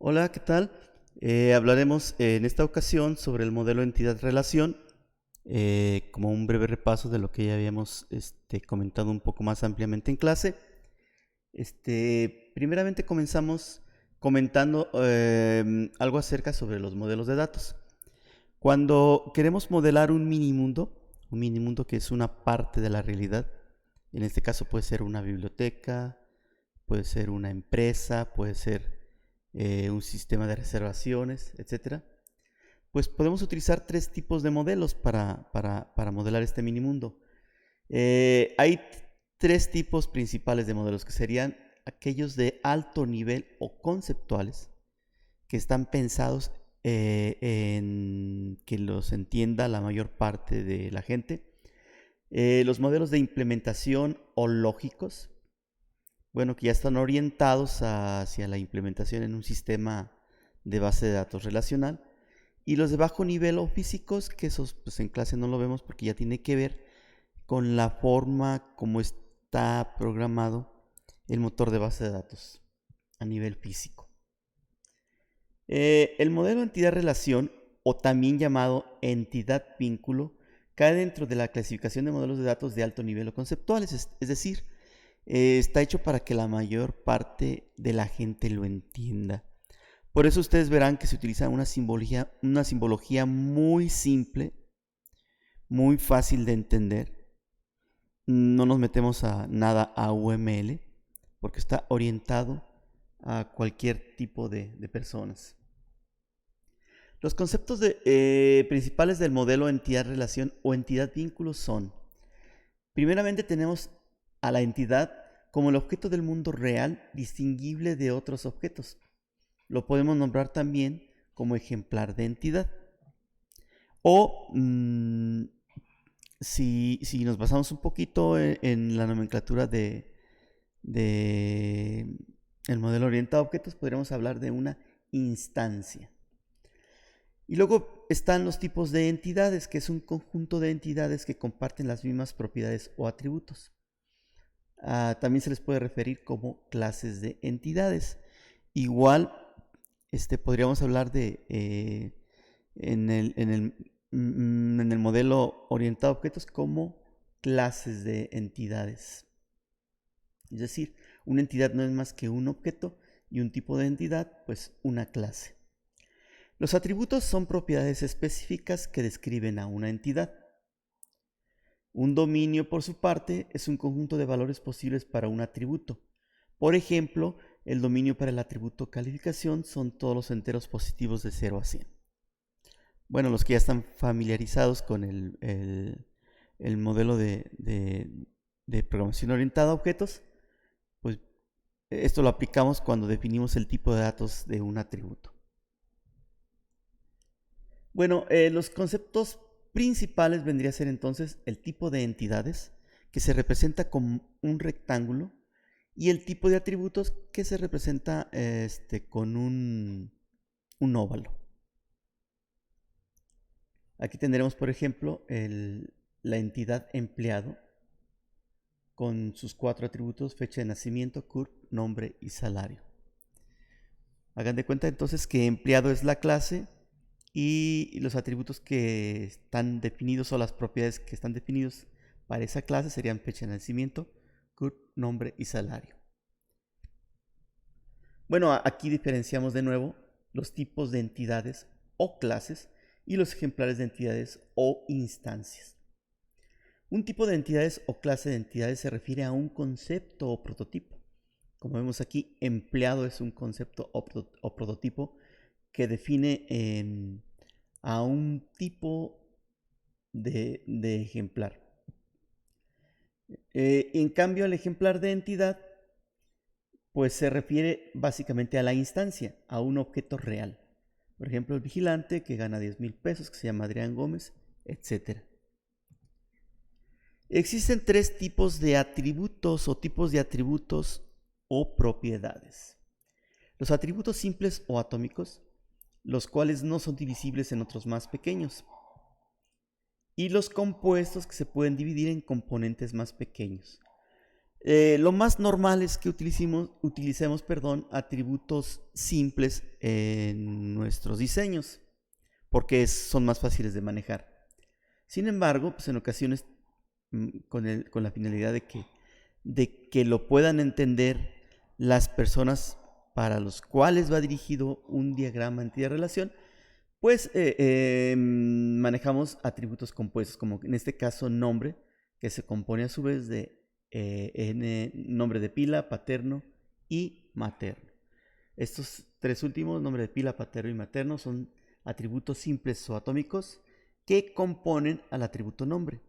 Hola, ¿qué tal? Hablaremos en esta ocasión sobre el modelo entidad-relación, como un breve repaso de lo que ya habíamos comentado un poco más ampliamente en clase. Primeramente comenzamos comentando algo acerca sobre los modelos de datos. Cuando queremos modelar un minimundo que es una parte de la realidad, en este caso puede ser una biblioteca, puede ser una empresa, puede ser un sistema de reservaciones, etcétera, pues podemos utilizar tres tipos de modelos para modelar este minimundo. Hay tres tipos principales de modelos, que serían aquellos de alto nivel o conceptuales, que están pensados en que los entienda la mayor parte de la gente. Los modelos de implementación o lógicos, bueno, que ya están orientados hacia la implementación en un sistema de base de datos relacional. Y los de bajo nivel o físicos, que esos pues en clase no lo vemos porque ya tiene que ver con la forma como está programado el motor de base de datos a nivel físico. El modelo entidad-relación, o también llamado entidad-vínculo, cae dentro de la clasificación de modelos de datos de alto nivel o conceptuales, es decir, está hecho para que la mayor parte de la gente lo entienda. Por eso ustedes verán que se utiliza una simbología muy simple, muy fácil de entender. No nos metemos a nada a UML, porque está orientado a cualquier tipo de personas. Los conceptos principales del modelo entidad-relación o entidad-vínculo son: primeramente tenemos a la entidad como el objeto del mundo real distinguible de otros objetos. Lo podemos nombrar también como ejemplar de entidad. O si nos basamos un poquito en la nomenclatura de el modelo orientado a objetos, podríamos hablar de una instancia. Y luego están los tipos de entidades, que es un conjunto de entidades que comparten las mismas propiedades o atributos. También se les puede referir como clases de entidades. Igual podríamos hablar de en el modelo orientado a objetos como clases de entidades. Es decir, una entidad no es más que un objeto, y un tipo de entidad, pues una clase. Los atributos son propiedades específicas que describen a una entidad. Un dominio, por su parte, es un conjunto de valores posibles para un atributo. Por ejemplo, el dominio para el atributo calificación son todos los enteros positivos de 0 a 100. Bueno, los que ya están familiarizados con el modelo de programación orientada a objetos, pues esto lo aplicamos cuando definimos el tipo de datos de un atributo. Bueno, los conceptos principales vendría a ser entonces el tipo de entidades, que se representa con un rectángulo, y el tipo de atributos, que se representa con un óvalo. Aquí tendremos, por ejemplo, la entidad empleado, con sus 4 atributos: fecha de nacimiento, CURP, nombre y salario. Hagan de cuenta entonces que empleado es la clase, y los atributos que están definidos, o las propiedades que están definidos para esa clase, serían fecha de nacimiento, CURP, nombre y salario. Bueno, aquí diferenciamos de nuevo los tipos de entidades o clases y los ejemplares de entidades o instancias. Un tipo de entidades o clase de entidades se refiere a un concepto o prototipo. Como vemos aquí, empleado es un concepto o prototipo que define a un tipo de ejemplar. En cambio, el ejemplar de entidad pues se refiere básicamente a la instancia, a un objeto real. Por ejemplo, el vigilante que gana 10,000 pesos, que se llama Adrián Gómez, etc. Existen 3 tipos de atributos o propiedades. Los atributos simples o atómicos, los cuales no son divisibles en otros más pequeños. Y los compuestos, que se pueden dividir en componentes más pequeños. Lo más normal es que utilicemos atributos simples en nuestros diseños, porque son más fáciles de manejar. Sin embargo, pues en ocasiones, con la finalidad de que lo puedan entender las personas para los cuales va dirigido un diagrama entidad-relación, pues manejamos atributos compuestos, como en este caso nombre, que se compone a su vez de nombre de pila, paterno y materno. Estos tres últimos, nombre de pila, paterno y materno, son atributos simples o atómicos que componen al atributo nombre.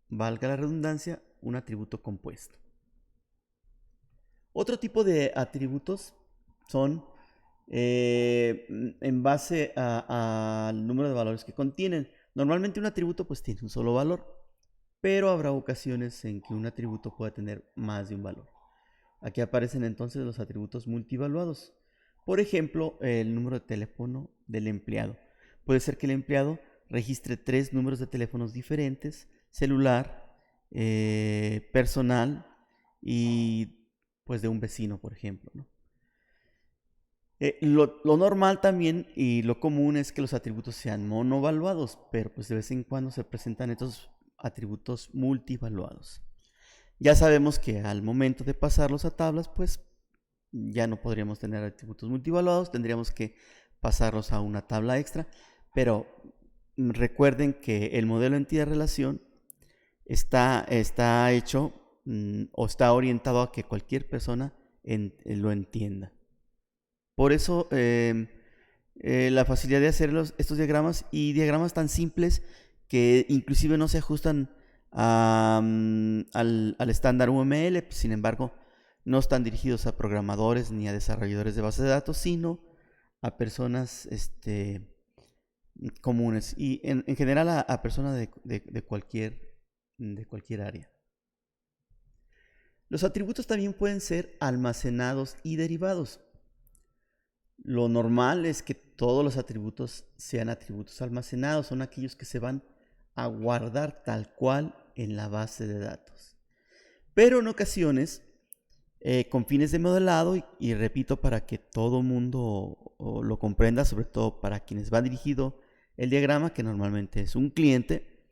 Valga la redundancia, un atributo compuesto. Otro tipo de atributos son en base al número de valores que contienen. Normalmente un atributo pues tiene un solo valor, pero habrá ocasiones en que un atributo pueda tener más de un valor. Aquí aparecen entonces los atributos multivaluados. Por ejemplo, el número de teléfono del empleado. Puede ser que el empleado registre 3 números de teléfonos diferentes: celular, personal y pues de un vecino, por ejemplo, ¿no? Lo normal también y lo común es que los atributos sean monovaluados, pero pues de vez en cuando se presentan estos atributos multivaluados. Ya sabemos que al momento de pasarlos a tablas, pues ya no podríamos tener atributos multivaluados, tendríamos que pasarlos a una tabla extra, pero recuerden que el modelo entidad-relación está hecho o está orientado a que cualquier persona lo entienda. Por eso la facilidad de hacer estos diagramas y diagramas tan simples que inclusive no se ajustan al estándar UML, sin embargo, no están dirigidos a programadores ni a desarrolladores de bases de datos, sino a personas comunes y en general a personas de cualquier área. Los atributos también pueden ser almacenados y derivados. Lo normal es que todos los atributos sean atributos almacenados, son aquellos que se van a guardar tal cual en la base de datos. Pero en ocasiones, con fines de modelado, y repito para que todo mundo lo comprenda, sobre todo para quienes va dirigido el diagrama, que normalmente es un cliente,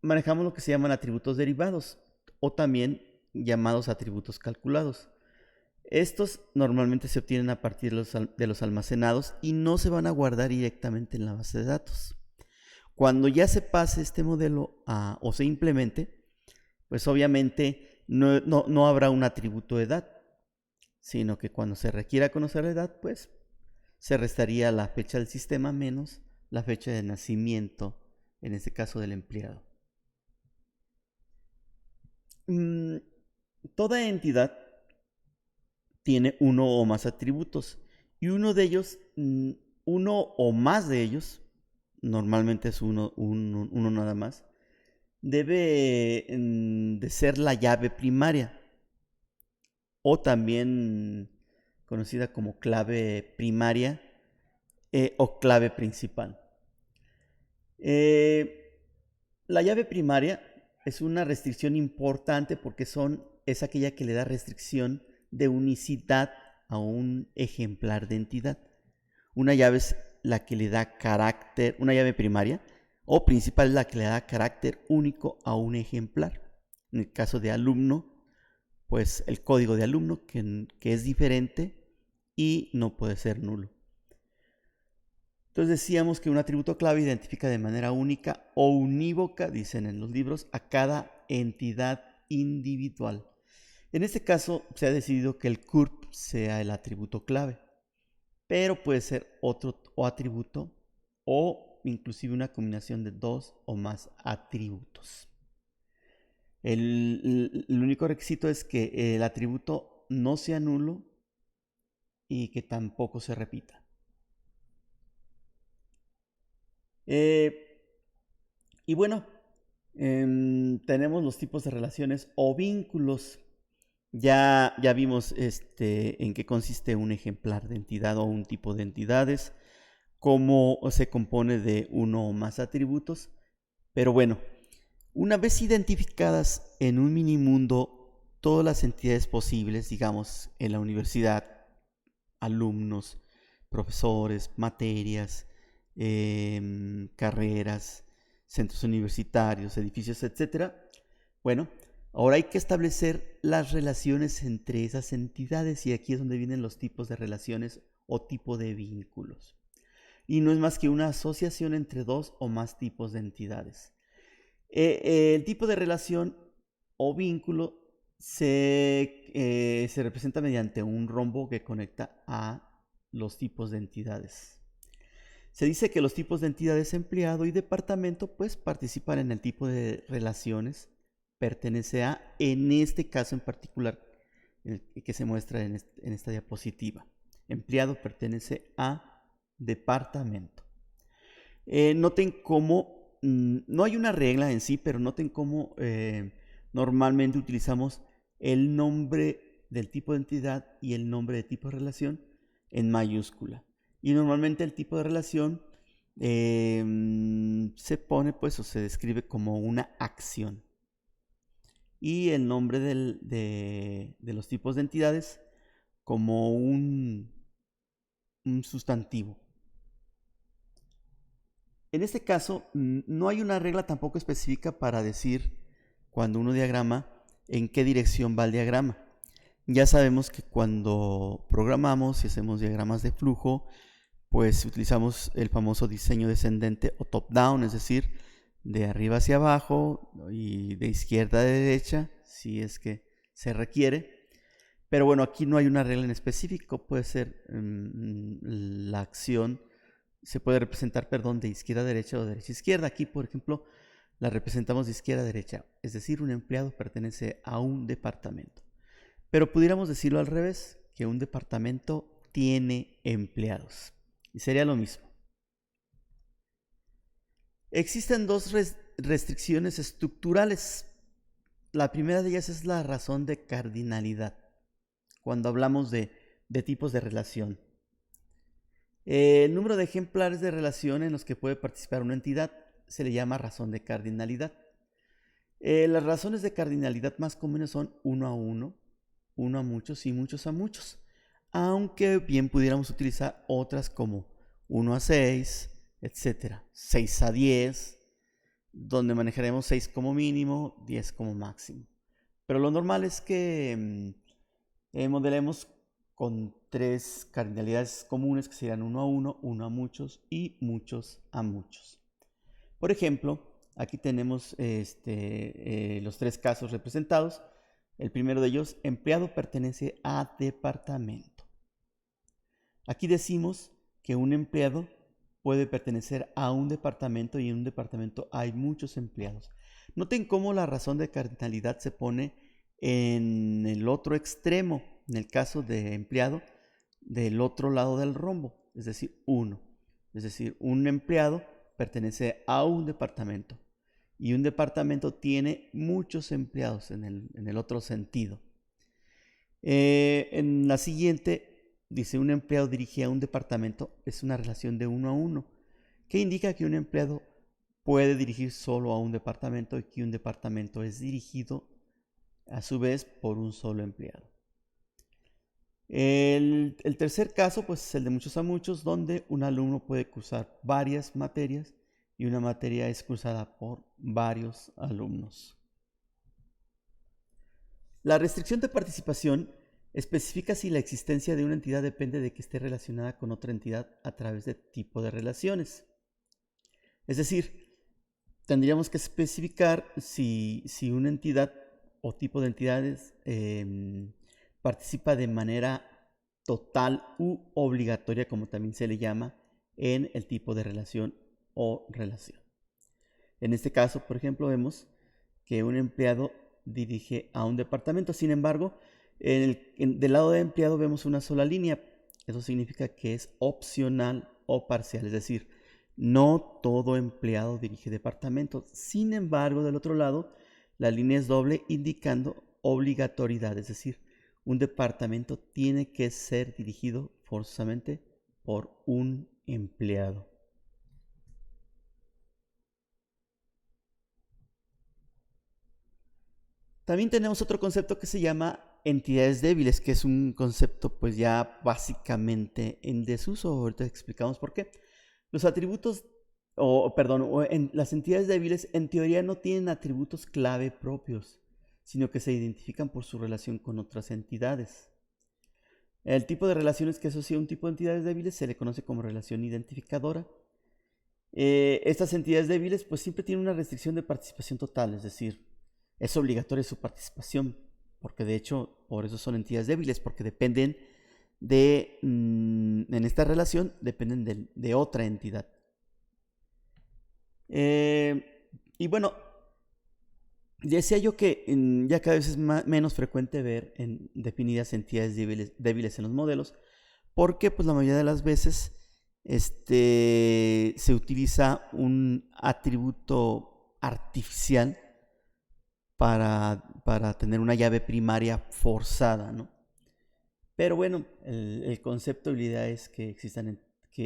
manejamos lo que se llaman atributos derivados o también llamados atributos calculados. Estos normalmente se obtienen a partir de los almacenados y no se van a guardar directamente en la base de datos. Cuando ya se pase este modelo o se implemente, pues obviamente no habrá un atributo de edad, sino que cuando se requiera conocer la edad, pues se restaría la fecha del sistema menos la fecha de nacimiento, en este caso del empleado. Toda entidad tiene uno o más atributos y uno o más de ellos, normalmente es uno nada más, debe de ser la llave primaria o también conocida como clave primaria o clave principal. La llave primaria es una restricción importante porque es aquella que le da restricción de unicidad a un ejemplar de entidad. Una llave es la que le da carácter, una llave primaria o principal es la que le da carácter único a un ejemplar. En el caso de alumno, pues el código de alumno que es diferente y no puede ser nulo. Entonces decíamos que un atributo clave identifica de manera única o unívoca, dicen en los libros, a cada entidad individual. En este caso se ha decidido que el CURP sea el atributo clave, pero puede ser otro atributo o inclusive una combinación de 2 o más atributos. El único requisito es que el atributo no sea nulo y que tampoco se repita. Y bueno, tenemos los tipos de relaciones o vínculos. Ya vimos en qué consiste un ejemplar de entidad o un tipo de entidades, cómo se compone de uno o más atributos. Pero bueno, Una vez identificadas en un minimundo todas las entidades posibles, digamos, en la universidad, alumnos, profesores, materias, carreras, centros universitarios, edificios, etcétera. Bueno, ahora hay que establecer las relaciones entre esas entidades y aquí es donde vienen los tipos de relaciones o tipo de vínculos. Y no es más que una asociación entre dos o más tipos de entidades. El tipo de relación o vínculo se representa mediante un rombo que conecta a los tipos de entidades. Se dice que los tipos de entidades empleado y departamento pues participan en el tipo de relaciones, pertenece a, en este caso en particular que se muestra en esta diapositiva. Empleado pertenece a departamento. Noten cómo, no hay una regla en sí, pero noten cómo normalmente utilizamos el nombre del tipo de entidad y el nombre de tipo de relación en mayúscula. Y normalmente el tipo de relación se pone pues o se describe como una acción. Y el nombre de los tipos de entidades como un sustantivo. En este caso, no hay una regla tampoco específica para decir cuando uno diagrama en qué dirección va el diagrama. Ya sabemos que cuando programamos y hacemos diagramas de flujo, pues utilizamos el famoso diseño descendente o top-down, es decir, de arriba hacia abajo y de izquierda a derecha, si es que se requiere. Pero bueno, aquí no hay una regla en específico, puede ser la acción, se puede representar, perdón, de izquierda a derecha o de derecha a izquierda. Aquí, por ejemplo, la representamos de izquierda a derecha, es decir, un empleado pertenece a un departamento. Pero pudiéramos decirlo al revés, que un departamento tiene empleados. Y sería lo mismo. Existen dos restricciones estructurales. La primera de ellas es la razón de cardinalidad, cuando hablamos de tipos de relación. El número de ejemplares de relación en los que puede participar una entidad se le llama razón de cardinalidad. Las razones de cardinalidad más comunes son 1 a 1, 1 a muchos y muchos a muchos. Aunque bien pudiéramos utilizar otras como 1 a 6, etc. 6 a 10, donde manejaremos 6 como mínimo, 10 como máximo. Pero lo normal es que modelemos con 3 cardinalidades comunes que serían 1 a 1, 1 a muchos y muchos a muchos. Por ejemplo, aquí tenemos los 3 casos representados. El primero de ellos, empleado pertenece a departamento. Aquí decimos que un empleado puede pertenecer a un departamento y en un departamento hay muchos empleados. Noten cómo la razón de cardinalidad se pone en el otro extremo, en el caso de empleado, del otro lado del rombo, es decir, 1. Es decir, un empleado pertenece a un departamento y un departamento tiene muchos empleados en el otro sentido. En la siguiente dice un empleado dirige a un departamento, es una relación de 1 a 1, que indica que un empleado puede dirigir solo a un departamento y que un departamento es dirigido a su vez por un solo empleado. El tercer caso pues es el de muchos a muchos, donde un alumno puede cursar varias materias y una materia es cursada por varios alumnos. La restricción de participación especifica si la existencia de una entidad depende de que esté relacionada con otra entidad a través de tipo de relaciones. Es decir, tendríamos que especificar si una entidad o tipo de entidades participa de manera total u obligatoria, como también se le llama, en el tipo de relación o relación. En este caso, por ejemplo, vemos que un empleado dirige a un departamento. Sin embargo, del lado de empleado vemos una sola línea. Eso significa que es opcional o parcial, es decir, no todo empleado dirige departamentos. Sin embargo, del otro lado, la línea es doble indicando obligatoriedad, es decir, un departamento tiene que ser dirigido forzosamente por un empleado. También tenemos otro concepto que se llama entidades débiles, que es un concepto pues ya básicamente en desuso. Ahorita explicamos por qué. Los atributos, las entidades débiles en teoría no tienen atributos clave propios, sino que se identifican por su relación con otras entidades. El tipo de relaciones que asocia un tipo de entidades débiles se le conoce como relación identificadora. Estas entidades débiles pues siempre tienen una restricción de participación total, es decir, es obligatoria su participación, porque de hecho por eso son entidades débiles, porque dependen en esta relación dependen de otra entidad. Y bueno, decía yo que ya cada vez es menos frecuente ver definidas entidades débiles en los modelos, porque pues la mayoría de las veces se utiliza un atributo artificial para tener una llave primaria forzada, ¿no? Pero bueno, el concepto y la idea es que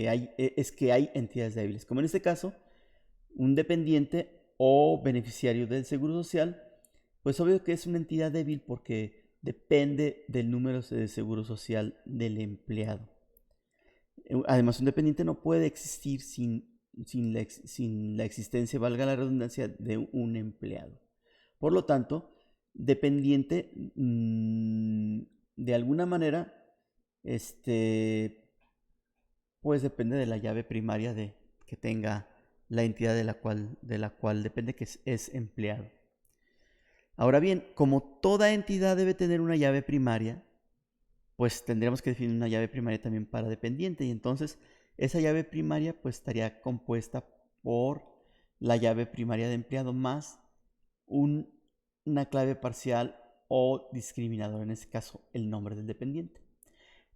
hay entidades débiles, como en este caso, un dependiente o beneficiario del seguro social, pues obvio que es una entidad débil porque depende del número de seguro social del empleado. Además, un dependiente no puede existir sin la existencia, valga la redundancia, de un empleado. Por lo tanto, dependiente, de alguna manera, pues depende de la llave primaria que tenga la entidad de la cual depende, que es empleado. Ahora bien, como toda entidad debe tener una llave primaria, pues tendríamos que definir una llave primaria también para dependiente, y entonces esa llave primaria pues estaría compuesta por la llave primaria de empleado más una clave parcial o discriminador, en este caso el nombre del dependiente.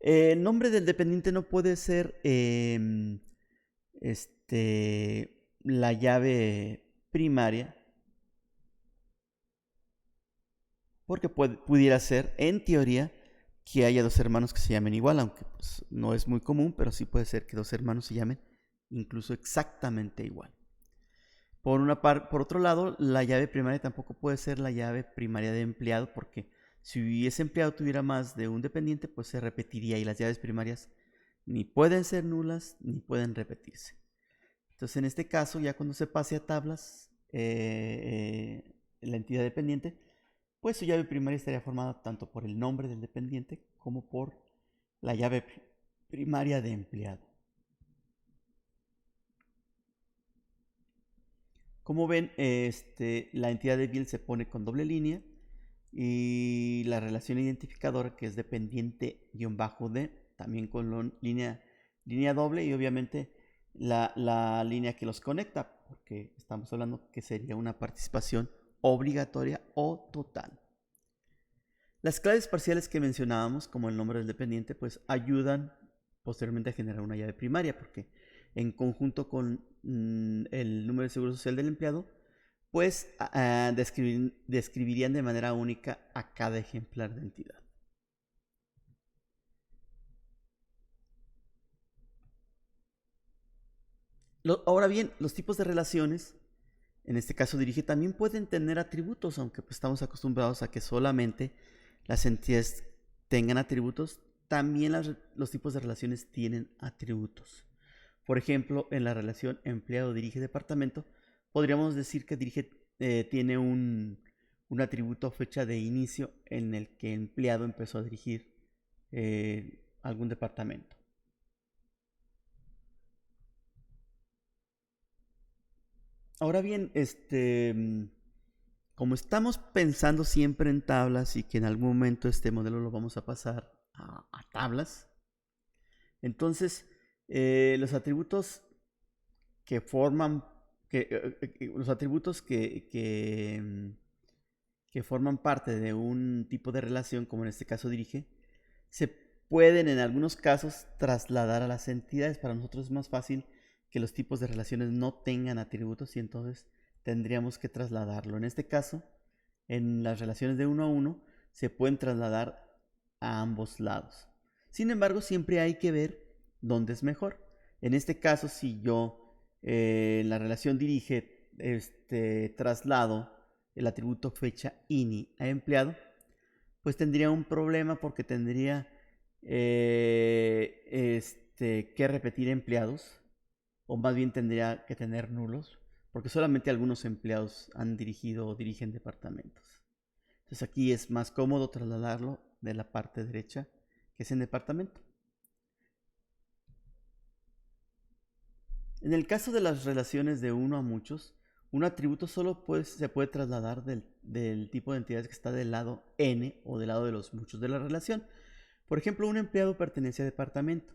El nombre del dependiente no puede ser la llave primaria, porque pudiera ser, en teoría, que haya dos hermanos que se llamen igual, aunque pues, no es muy común, pero sí puede ser que dos hermanos se llamen incluso exactamente igual. Por otro lado, la llave primaria tampoco puede ser la llave primaria de empleado, porque si ese empleado tuviera más de un dependiente, pues se repetiría, y las llaves primarias ni pueden ser nulas ni pueden repetirse. Entonces, en este caso, ya cuando se pase a tablas la entidad dependiente, pues su llave primaria estaría formada tanto por el nombre del dependiente como por la llave primaria de empleado. Como ven, la entidad débil se pone con doble línea, y la relación identificadora, que es dependiente-d, también con línea doble, y obviamente la línea que los conecta, porque estamos hablando que sería una participación obligatoria o total. Las claves parciales que mencionábamos, como el nombre del dependiente, pues ayudan posteriormente a generar una llave primaria, porque en conjunto con el número de seguro social del empleado, pues describirían de manera única a cada ejemplar de entidad. Ahora bien, los tipos de relaciones, en este caso dirige, también pueden tener atributos, aunque pues estamos acostumbrados a que solamente las entidades tengan atributos. También los tipos de relaciones tienen atributos. Por ejemplo, en la relación empleado-dirige-departamento, podríamos decir que dirige tiene un atributo fecha de inicio en el que el empleado empezó a dirigir algún departamento. Ahora bien, como estamos pensando siempre en tablas y que en algún momento este modelo lo vamos a pasar a tablas, entonces los atributos que forman los atributos que forman parte de un tipo de relación, como en este caso dirige, se pueden en algunos casos trasladar a las entidades. Para nosotros es más fácil que los tipos de relaciones no tengan atributos, y entonces tendríamos que trasladarlo. En este caso, en las relaciones de uno a uno, se pueden trasladar a ambos lados. Sin embargo, siempre hay que ver dónde es mejor. En este caso, si yo en la relación dirige traslado el atributo fecha ini a empleado, pues tendría un problema porque tendría que repetir empleados, o más bien tendría que tener nulos, porque solamente algunos empleados han dirigido o dirigen departamentos. Entonces aquí es más cómodo trasladarlo de la parte derecha, que es en departamento. En el caso de las relaciones de uno a muchos, un atributo solo se puede trasladar del tipo de entidades que está del lado n o del lado de los muchos de la relación. Por ejemplo, un empleado pertenece a departamento.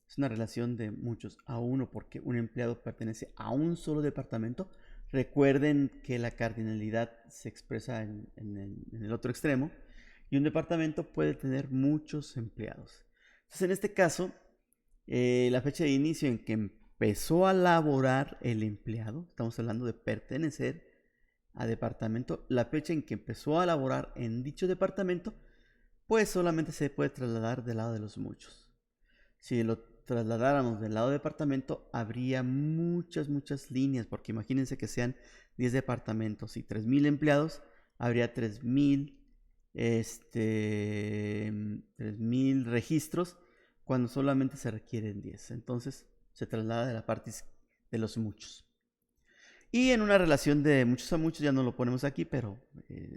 Es una relación de muchos a uno porque un empleado pertenece a un solo departamento. Recuerden que la cardinalidad se expresa en el otro extremo y un departamento puede tener muchos empleados. Entonces, en este caso, la fecha de inicio en que empezó a laborar el empleado, estamos hablando de pertenecer a departamento, la fecha en que empezó a laborar en dicho departamento, pues solamente se puede trasladar del lado de los muchos. Si lo trasladáramos del lado de departamento, habría muchas líneas, porque imagínense que sean 10 departamentos y 3,000 empleados, habría 3,000 registros cuando solamente se requieren 10. Entonces se traslada de la parte de los muchos. Y en una relación de muchos a muchos, ya no lo ponemos aquí, pero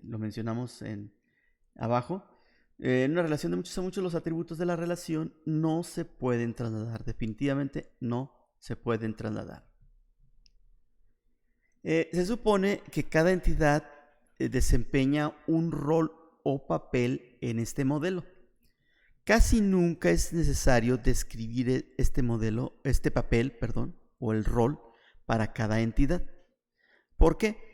lo mencionamos abajo. En una relación de muchos a muchos, los atributos de la relación no se pueden trasladar. Definitivamente no se pueden trasladar. Se supone que cada entidad desempeña un rol o papel en este modelo. Casi nunca es necesario describir este papel, o el rol para cada entidad. ¿Por qué?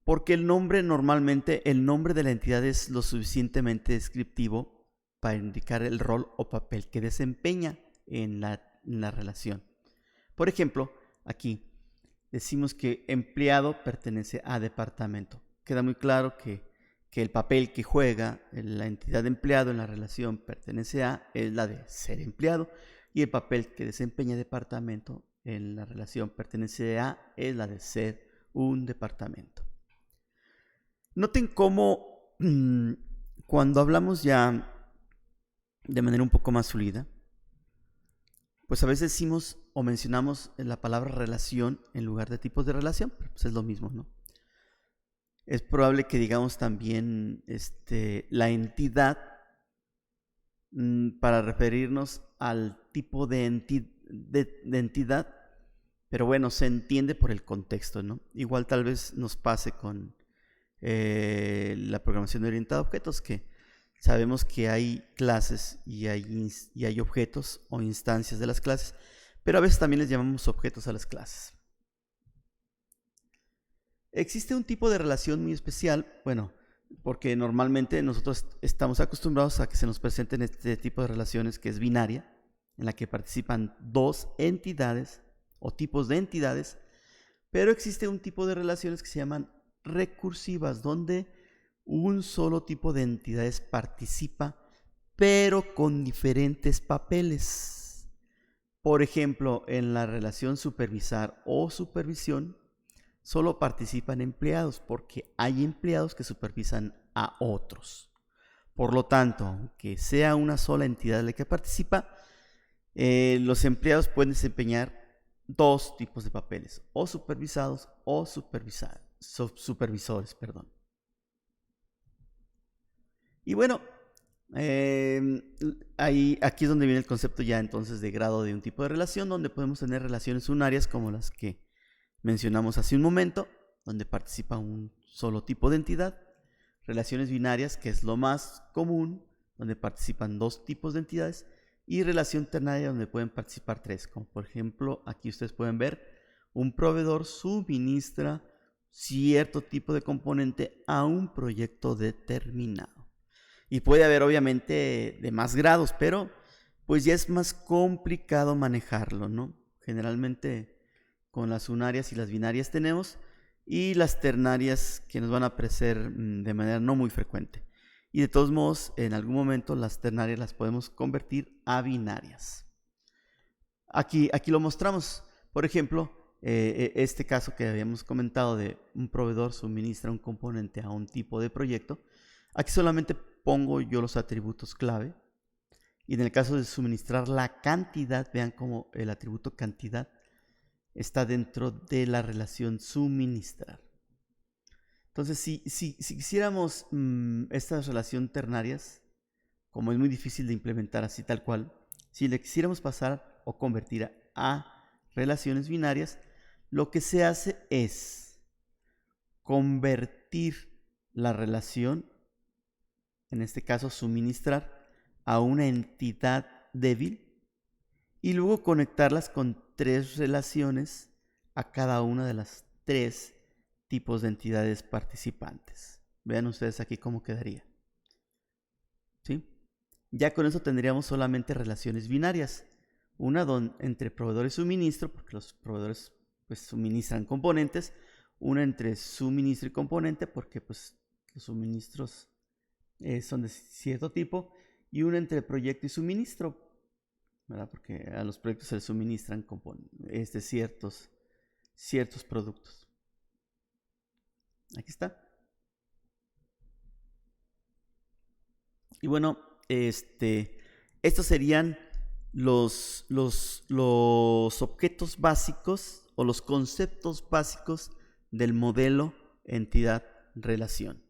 Porque el nombre de la entidad es lo suficientemente descriptivo para indicar el rol o papel que desempeña en la relación. Por ejemplo, aquí decimos que empleado pertenece a departamento. Queda muy claro que el papel que juega la entidad de empleado en la relación pertenece a es la de ser empleado, y el papel que desempeña departamento en la relación pertenece a es la de ser un departamento. Noten cómo cuando hablamos ya de manera un poco más fluida, pues a veces decimos o mencionamos la palabra relación en lugar de tipos de relación, pero pues es lo mismo, ¿no? Es probable que digamos también la entidad para referirnos al tipo de entidad, pero bueno, se entiende por el contexto, ¿no? Igual tal vez nos pase con la programación orientada a objetos, que sabemos que hay clases y hay objetos o instancias de las clases, pero a veces también les llamamos objetos a las clases. Existe un tipo de relación muy especial, bueno, porque normalmente nosotros estamos acostumbrados a que se nos presenten este tipo de relaciones, que es binaria, en la que participan dos entidades o tipos de entidades, pero existe un tipo de relaciones que se llaman recursivas, donde un solo tipo de entidades participa, pero con diferentes papeles. Por ejemplo, en la relación supervisar o supervisión, solo participan empleados, porque hay empleados que supervisan a otros. Por lo tanto, aunque sea una sola entidad la que participa, los empleados pueden desempeñar dos tipos de papeles, o supervisados o supervisores. Y bueno, aquí es donde viene el concepto ya entonces de grado de un tipo de relación, donde podemos tener relaciones unarias como las que mencionamos hace un momento, donde participa un solo tipo de entidad. Relaciones binarias, que es lo más común, donde participan dos tipos de entidades. Y relación ternaria, donde pueden participar tres, como por ejemplo aquí ustedes pueden ver, un proveedor suministra cierto tipo de componente a un proyecto determinado. Y puede haber obviamente de más grados, pero pues ya es más complicado manejarlo, ¿no? Generalmente con las unarias y las binarias tenemos, y las ternarias que nos van a aparecer de manera no muy frecuente. Y de todos modos, en algún momento las ternarias las podemos convertir a binarias. Aquí lo mostramos. Por ejemplo, este caso que habíamos comentado de un proveedor suministra un componente a un tipo de proyecto, aquí solamente pongo yo los atributos clave. Y en el caso de suministrar la cantidad, vean cómo el atributo cantidad está dentro de la relación suministrar. Entonces, si quisiéramos estas relaciones ternarias, como es muy difícil de implementar así tal cual, si le quisiéramos pasar o convertir a relaciones binarias, lo que se hace es convertir la relación, en este caso suministrar, a una entidad débil y luego conectarlas con 3 relaciones a cada una de las 3 tipos de entidades participantes. Vean ustedes aquí cómo quedaría. ¿Sí? Ya con eso tendríamos solamente relaciones binarias. Una entre proveedor y suministro, porque los proveedores pues suministran componentes. Una entre suministro y componente, porque pues los suministros son de cierto tipo. Y una entre proyecto y suministro, ¿verdad? Porque a los proyectos se les suministran ciertos productos. Aquí está. Y bueno, estos serían los objetos básicos o los conceptos básicos del modelo entidad-relación.